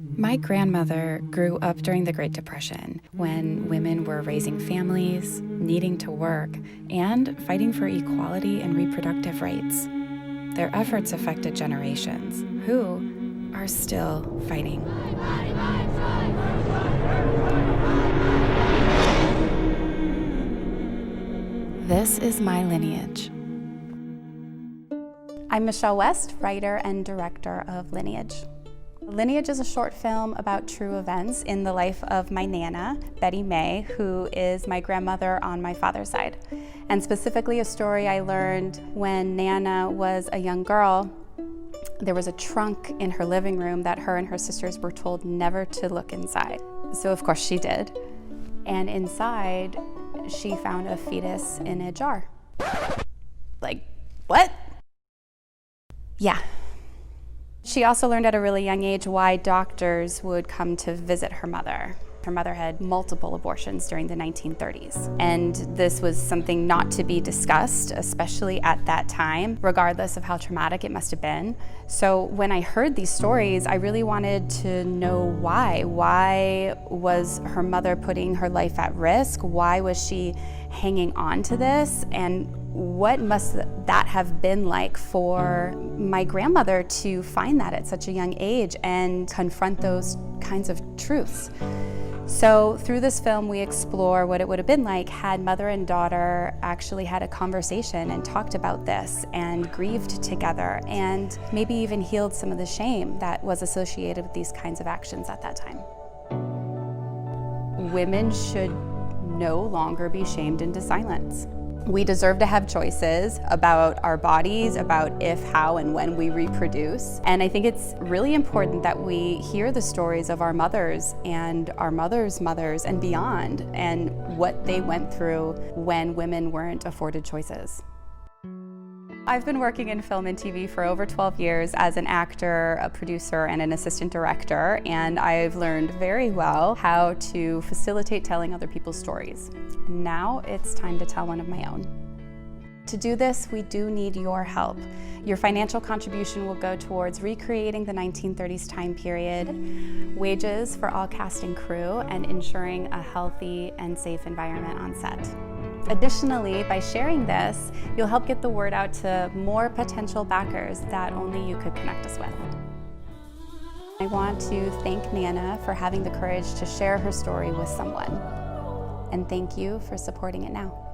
My grandmother grew up during the Great Depression when women were raising families, needing to work, and fighting for equality and reproductive rights. Their efforts affected generations who are still fighting. This is my lineage. I'm Michelle West, writer and director of Lineage. Lineage is a short film about true events in the life of my Nana, Betty May, who is my grandmother on my father's side. And specifically a story I learned when Nana was a young girl. There was a trunk in her living room that her and her sisters were told never to look inside. So of course she did. And inside, she found a fetus in a jar. Like, what? Yeah. She also learned at a really young age why doctors would come to visit her mother. Her mother had multiple abortions during the 1930s, and this was something not to be discussed, especially at that time, regardless of how traumatic it must have been. So when I heard these stories, I really wanted to know why. Why was her mother putting her life at risk? Why was she hanging on to this? And what must that have been like for my grandmother to find that at such a young age and confront those kinds of truths? So through this film, we explore what it would have been like had mother and daughter actually had a conversation and talked about this and grieved together and maybe even healed some of the shame that was associated with these kinds of actions at that time. Women should no longer be shamed into silence. We deserve to have choices about our bodies, about if, how, and when we reproduce. And I think it's really important that we hear the stories of our mothers and our mothers' mothers and beyond, and what they went through when women weren't afforded choices. I've been working in film and TV for over 12 years as an actor, a producer, and an assistant director, and I've learned very well how to facilitate telling other people's stories. Now it's time to tell one of my own. To do this, we do need your help. Your financial contribution will go towards recreating the 1930s time period, wages for all cast and crew, and ensuring a healthy and safe environment on set. Additionally, by sharing this, you'll help get the word out to more potential backers that only you could connect us with. I want to thank Nana for having the courage to share her story with someone. And thank you for supporting it now.